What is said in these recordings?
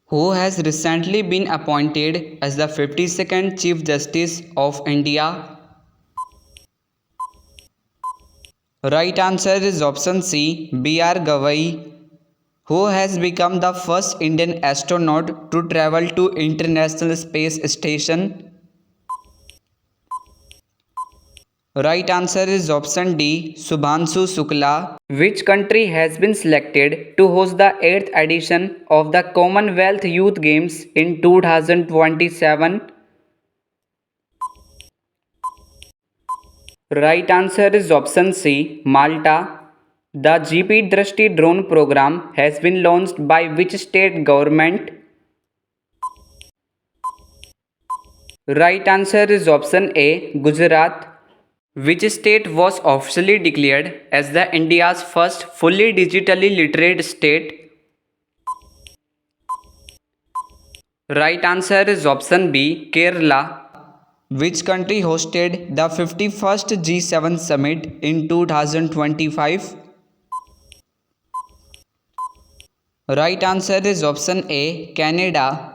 who has recently been appointed as the 52nd Chief Justice of India? Right answer is option C, B.R. Gavai, who has become the first Indian astronaut to travel to International Space Station. Right answer is option D, Subhanshu Shukla. Which country has been selected to host the 8th edition of the Commonwealth Youth Games in 2027? Right answer is option C, Malta. The GP Drishti drone program has been launched by which state government? Right answer is option A, Gujarat. Which state was officially declared as the India's first fully digitally literate state? Right answer is option B, Kerala. Which country hosted the 51st G7 summit in 2025? Right answer is option A, Canada.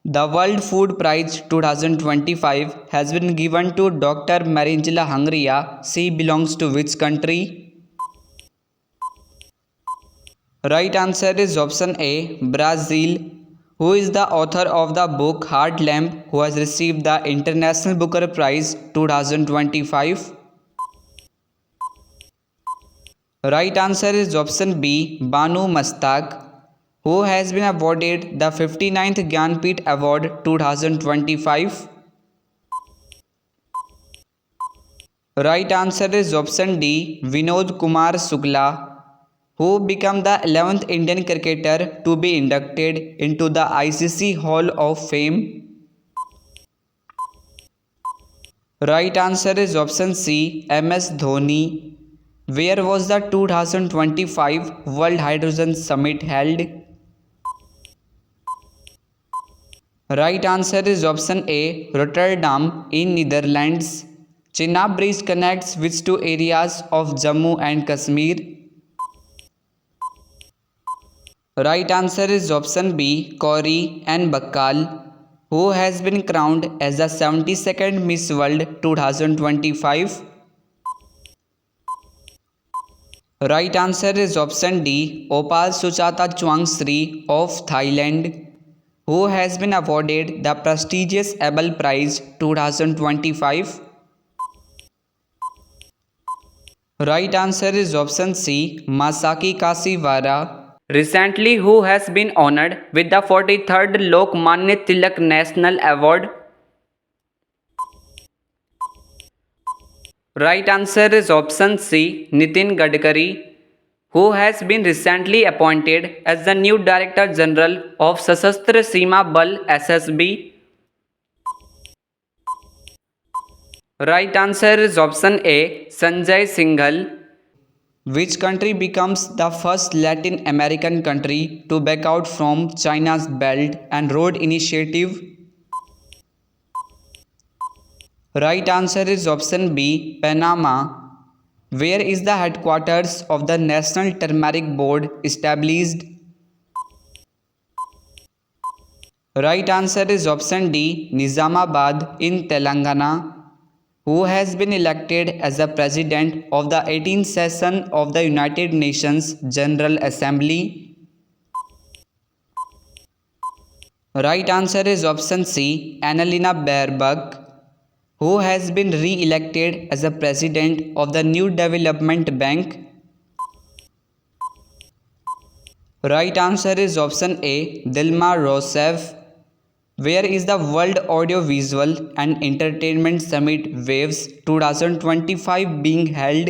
The World Food Prize 2025 has been given to Dr. Marinjila Hungria. She belongs to which country? Right answer is option A, Brazil. Who is the author of the book Heart Lamp, who has received the International Booker Prize 2025? Right answer is option B, Banu Mastaq, who has been awarded the 59th Gyanpith Award 2025. Right answer is option D, Vinod Kumar Shukla, who became the 11th Indian cricketer to be inducted into the ICC Hall of Fame. Right answer is option C, MS Dhoni. Where was the 2025 World Hydrogen Summit held? Right answer is option A, Rotterdam in Netherlands. Chenab Bridge connects which two areas of Jammu and Kashmir? Right answer is option B, Kauri and Bakkal, who has been crowned as the 72nd Miss World 2025. Right answer is option D, Opal Suchata Chuangsri of Thailand, who has been awarded the prestigious Abel Prize 2025. Right answer is option C, Masaki Kashiwara. Recently, who has been honored with the 43rd Lokmanya Tilak National Award? Right answer is option C, Nitin Gadkari, who has been recently appointed as the new Director General of Sashastra Seema Bal SSB. Right answer is option A, Sanjay Singhal. Which country becomes the first Latin American country to back out from China's Belt and Road Initiative? Right answer is option B, Panama. Where is the headquarters of the National Turmeric Board established? Right answer is option D, Nizamabad in Telangana. Who has been elected as the President of the 18th session of the United Nations General Assembly? Right answer is option C, Annalena Baerbock, who has been re-elected as the President of the New Development Bank. Right answer is option A, Dilma Rousseff. Where is the World Audiovisual and Entertainment Summit Waves 2025 being held?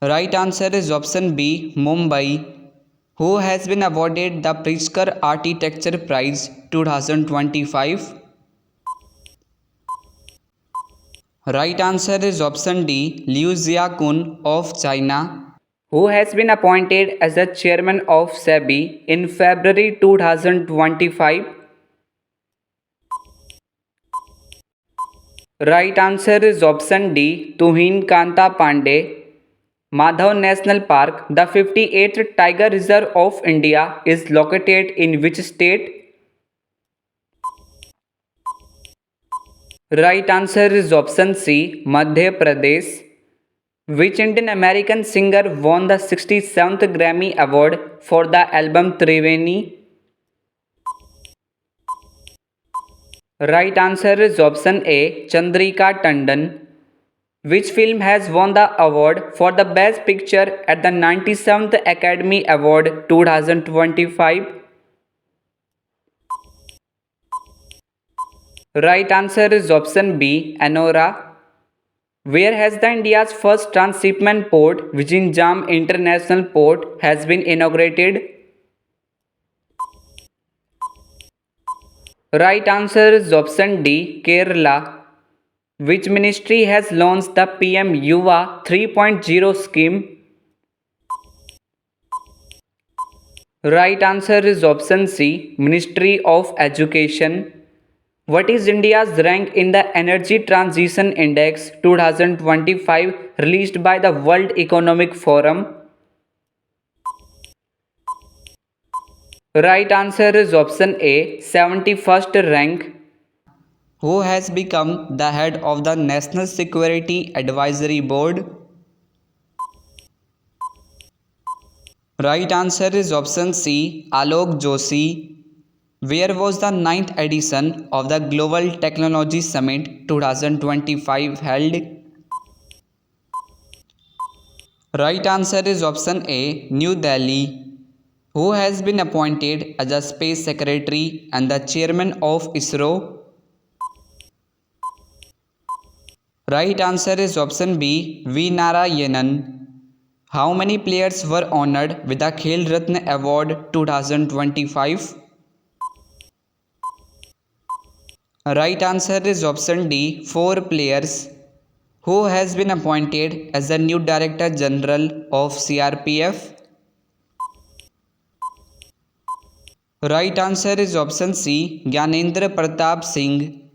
Right answer is option B, Mumbai. Who has been awarded the Pritzker Architecture Prize 2025? Right answer is option D, Liu Xiaokun of China, who has been appointed as the chairman of SEBI in February 2025. Right answer is option D, Tuhin Kanta Pandey. Madhav National Park, the 58th Tiger Reserve of India, is located in which state? Right answer is option C, Madhya Pradesh. Which Indian American singer won the 67th Grammy Award for the album Triveni? Right answer is option A, Chandrika Tandon. Which film has won the award for the Best Picture at the 97th Academy Award 2025? Right answer is option B, Anora. Where has the India's first transshipment port, Vizhinjam International Port, has been inaugurated? Right answer is option D, Kerala. Which ministry has launched the PM Yuva 3.0 scheme? Right answer is option C, Ministry of Education. What is India's rank in the Energy Transition Index 2025 released by the World Economic Forum? Right answer is option A, 71st rank. Who has become the head of the National Security Advisory Board? Right answer is option C, Alok Joshi. Where was the ninth edition of the Global Technology Summit 2025 held? Right answer is option A, New Delhi. Who has been appointed as a Space Secretary and the Chairman of ISRO? Right answer is option B, V. Narayanan. How many players were honored with the Khel Ratna Award 2025? Right answer is option D, 4 players. Who has been appointed as the new Director General of CRPF? Right answer is option C, Gyanendra Pratap Singh.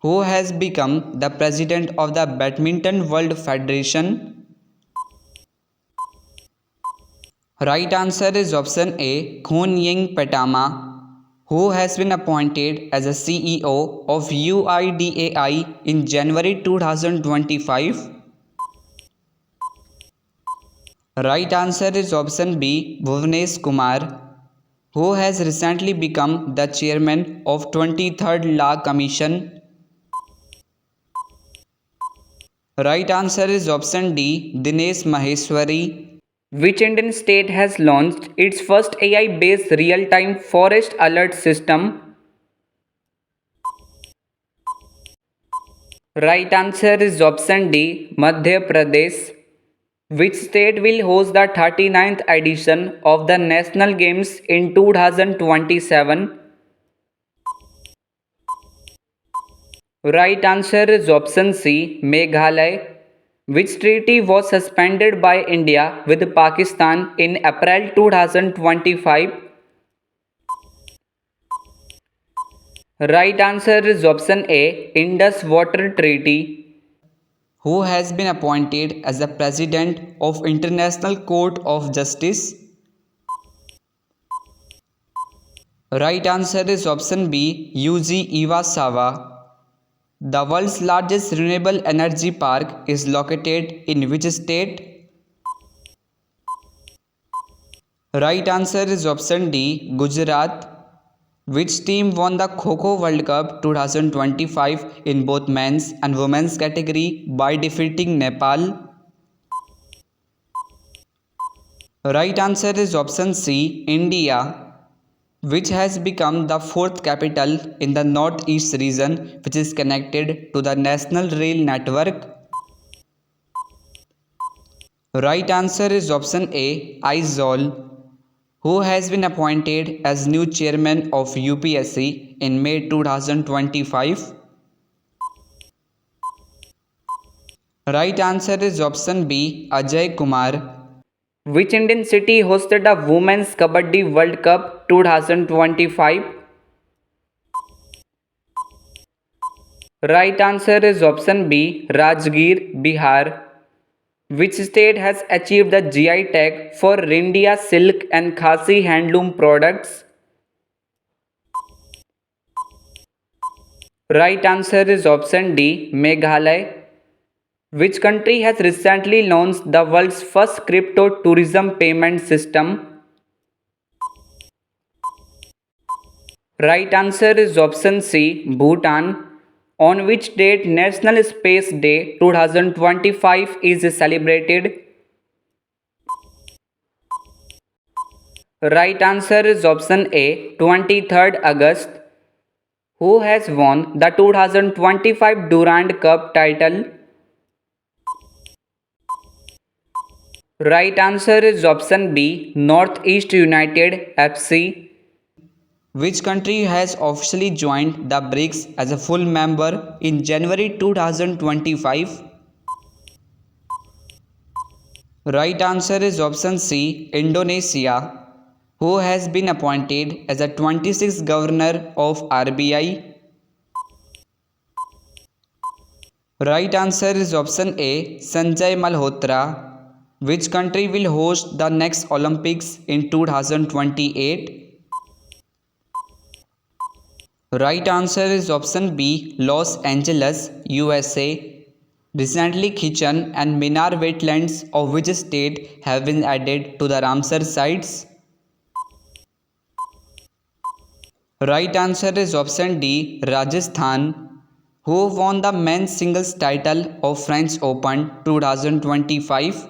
Who has become the President of the Badminton World Federation? Right answer is option A, Khun Ying Petama. Who has been appointed as a CEO of UIDAI in January 2025? Right answer is option B, Bhuvnesh Kumar. Who has recently become the chairman of 23rd Law Commission? Right answer is option D, Dinesh Maheshwari. Which Indian state has launched its first AI-based real-time forest alert system? Right answer is option D, Madhya Pradesh. Which state will host the 39th edition of the National Games in 2027? Right answer is option C, Meghalaya. Which treaty was suspended by India with Pakistan in April 2025? Right answer is option A, Indus Water Treaty. Who has been appointed as the President of International Court of Justice? Right answer is option B, Yuji Iwasawa. The world's largest renewable energy park is located in which state? Right answer is option D, Gujarat. Which team won the Kho World Cup 2025 in both men's and women's category by defeating Nepal? Right answer is option C, India. Which has become the fourth capital in the northeast region which is connected to the national rail network? Right answer is option A, Aizawl. Who has been appointed as new chairman of UPSC in May 2025? Right answer is option B, Ajay Kumar. Which Indian city hosted the Women's Kabaddi World Cup 2025? Right answer is option B, Rajgir, Bihar. Which state has achieved the GI tag for Rindia silk and Khasi handloom products? Right answer is option D, Meghalaya. Which country has recently launched the world's first crypto tourism payment system? Right answer is option C, Bhutan. On which date National Space Day 2025 is celebrated? Right answer is option A, 23rd August. Who has won the 2025 Durand Cup title? Right answer is option B, Northeast United FC. Which country has officially joined the BRICS as a full member in January 2025? Right answer is option C, Indonesia. Who has been appointed as the 26th governor of RBI? Right answer is option A, Sanjay Malhotra. Which country will host the next Olympics in 2028? Right answer is option B, Los Angeles, USA. Recently, Kitchen and Minar wetlands of which state have been added to the Ramsar sites? Right answer is option D, Rajasthan. Who won the men's singles title of French Open 2025?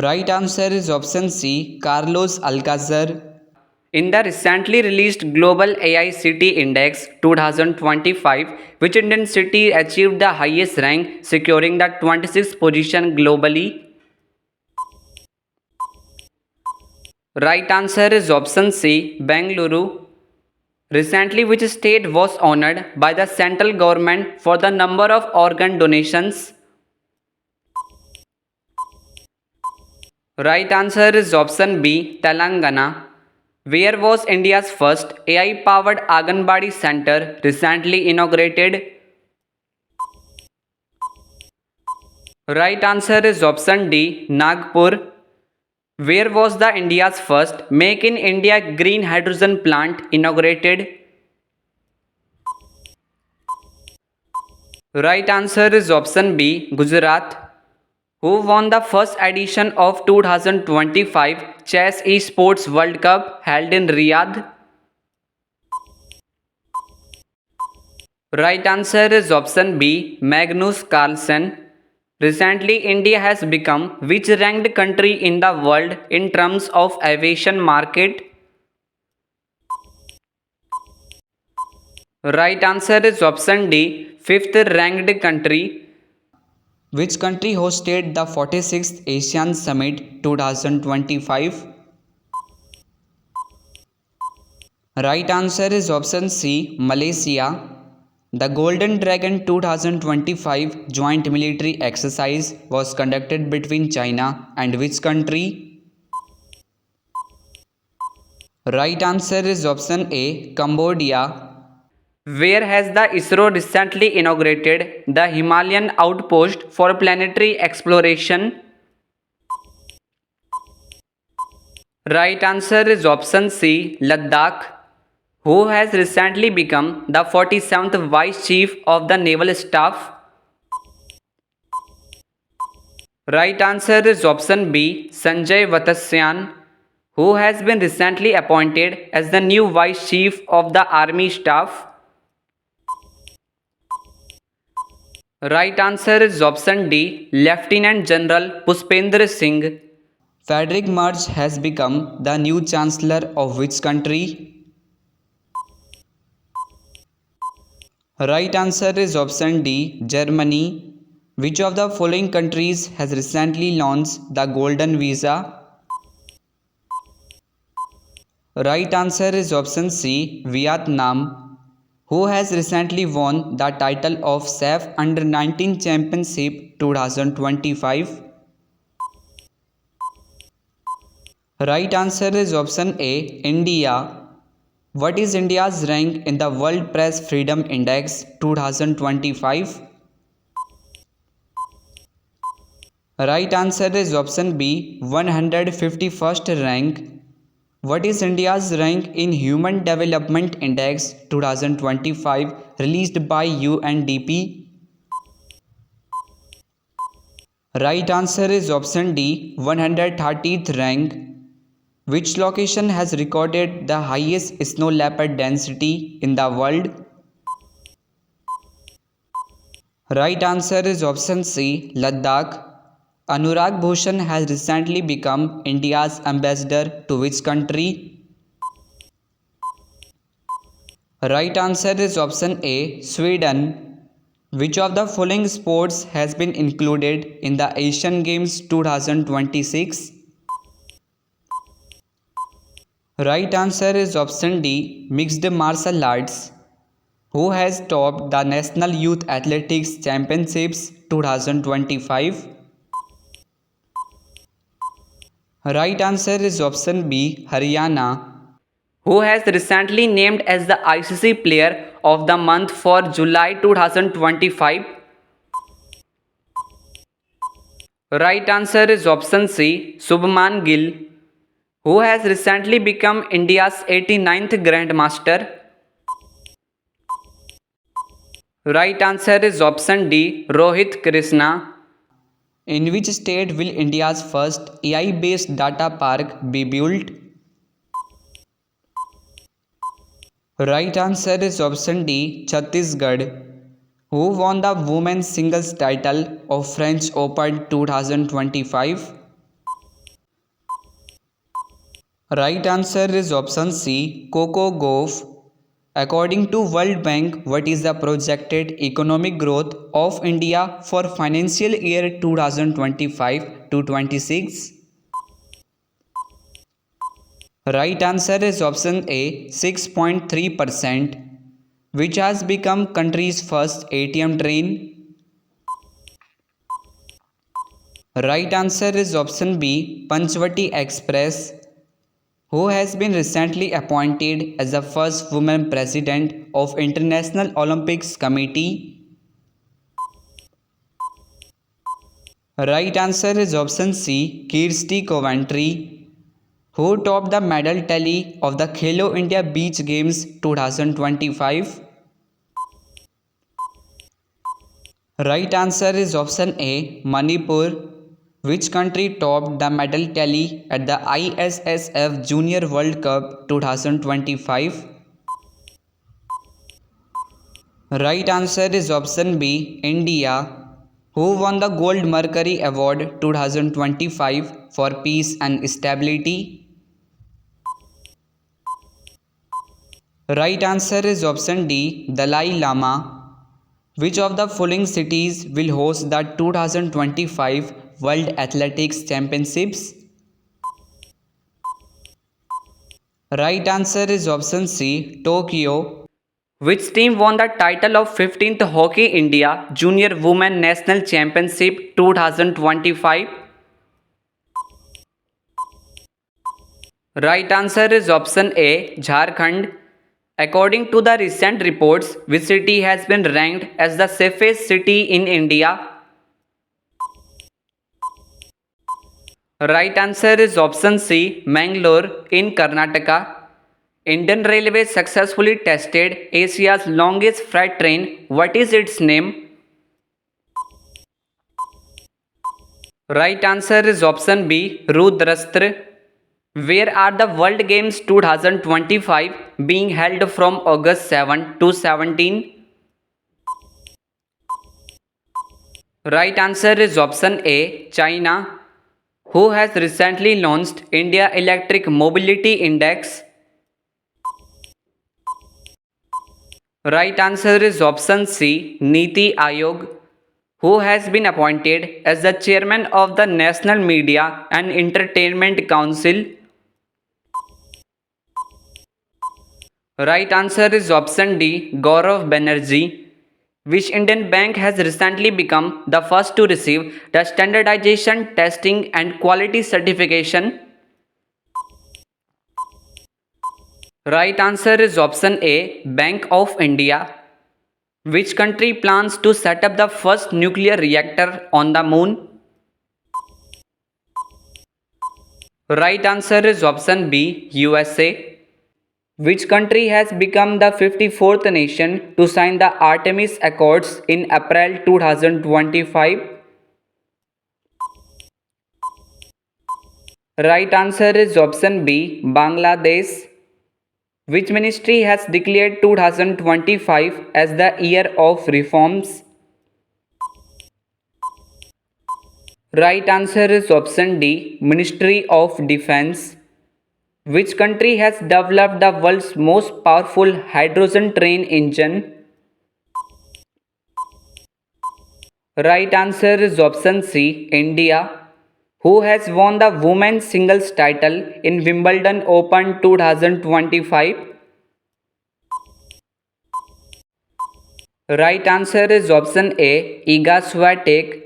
Right answer is option C, Carlos Alcacer. In the recently released Global AI City Index 2025, which Indian city achieved the highest rank, securing the 26th position globally? Right answer is option C, Bengaluru. Recently, which state was honored by the central government for the number of organ donations? Right answer is option B, Telangana. Where was India's first AI powered Anganwadi center recently inaugurated? Right answer is option D, Nagpur. Where was the India's first Make in India green hydrogen plant inaugurated? Right answer is option B, Gujarat. Who won the first edition of 2025 Chess Esports World Cup held in Riyadh? Right answer is option B, Magnus Carlsen. Recently, India has become which ranked country in the world in terms of aviation market? Right answer is option D, fifth ranked country. Which country hosted the 46th ASEAN Summit 2025? Right answer is option C, Malaysia. The Golden Dragon 2025 joint military exercise was conducted between China and which country? Right answer is option A, Cambodia. Where has the ISRO recently inaugurated the Himalayan Outpost for Planetary Exploration? Right answer is option C, Ladakh. Who has recently become the 47th Vice Chief of the Naval Staff? Right answer is option B, Sanjay Vatsyayan. Who has been recently appointed as the new Vice Chief of the Army Staff? Right answer is option D, Lieutenant General Pushpender Singh. Frederick Merz has become the new Chancellor of which country? Right answer is option D, Germany. Which of the following countries has recently launched the Golden Visa? Right answer is option C, Vietnam. Who has recently won the title of SAF Under 19 Championship 2025? Right answer is option A, India. What is India's rank in the World Press Freedom Index 2025? Right answer is option B, 151st rank. What is India's rank in Human Development Index 2025 released by UNDP? Right answer is option D, 130th rank. Which location has recorded the highest snow leopard density in the world? Right answer is option C, Ladakh. Anurag Bhushan has recently become India's ambassador to which country? Right answer is option A, Sweden. Which of the following sports has been included in the Asian Games 2026? Right answer is option D, mixed martial arts. Who has topped the National Youth Athletics Championships 2025? Right answer is option B, Haryana. Who has recently named as the ICC Player of the Month for July 2025? Right answer is option C, Subman Gill. Who has recently become India's 89th Grandmaster? Right answer is option D, Rohit Krishna. In which state will India's first AI-based data park be built? Right answer is option D, Chhattisgarh. Who won the women's singles title of French Open 2025? Right answer is option C, Coco Gauff. According to World Bank, what is the projected economic growth of India for financial year 2025 to 26? Right answer is option A, 6.3%. Which has become country's first ATM train? Right answer is option B, Panchvati Express. Who has been recently appointed as the first woman president of International Olympics Committee? Right answer is option C, Kirsty Coventry. Who topped the medal tally of the Khelo India Beach Games 2025? Right answer is option A, Manipur. Which country topped the medal tally at the ISSF Junior World Cup 2025? Right answer is option B, India. Who won the Gold Mercury Award 2025 for Peace and Stability? Right answer is option D, Dalai Lama. Which of the following cities will host the 2025 World Athletics Championships? Right answer is option C, Tokyo. Which team won the title of 15th Hockey India Junior Women National Championship 2025? Right answer is option A, Jharkhand. According to the recent reports, which city has been ranked as the safest city in India? Right answer is option C, Mangalore in Karnataka. Indian Railways successfully tested Asia's longest freight train. What is its name? Right answer is option B, Rudrastra. Where are the World Games 2025 being held from August 7 to 17? Right answer is option A, China. Who has recently launched India Electric Mobility Index? Right answer is option C, Niti Aayog. Who has been appointed as the chairman of the National Media and Entertainment Council? Right answer is option D, Gaurav Banerjee. Which Indian bank has recently become the first to receive the standardization, testing and quality certification? Right answer is option A, Bank of India. Which country plans to set up the first nuclear reactor on the moon? Right answer is option B, USA. Which country has become the 54th nation to sign the Artemis Accords in April 2025? Right answer is option B, Bangladesh. Which ministry has declared 2025 as the year of reforms? Right answer is option D, Ministry of Defense. Which country has developed the world's most powerful hydrogen train engine? Right answer is option C, India. Who has won the women's singles title in Wimbledon Open 2025? Right answer is option A, Iga Swiatek.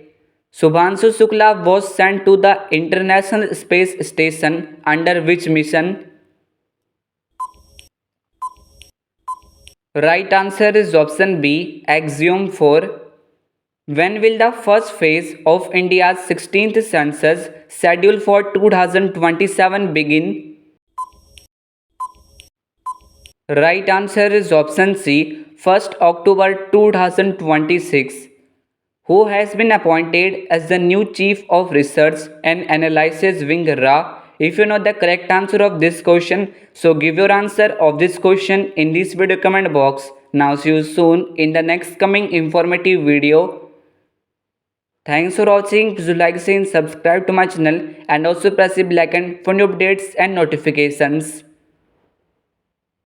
Subhanshu Shukla was sent to the International Space Station under which mission? Right answer is option B, Axiom 4. When will the first phase of India's 16th census scheduled for 2027 begin? Right answer is option C, 1st October 2026. Who has been appointed as the new Chief of Research and Analysis Wing RA? If you know the correct answer of this question, so give your answer of this question in this video comment box. Now see you soon in the next coming informative video. Thanks for watching. Please like, share and subscribe to my channel and also press the bell icon for new updates and notifications.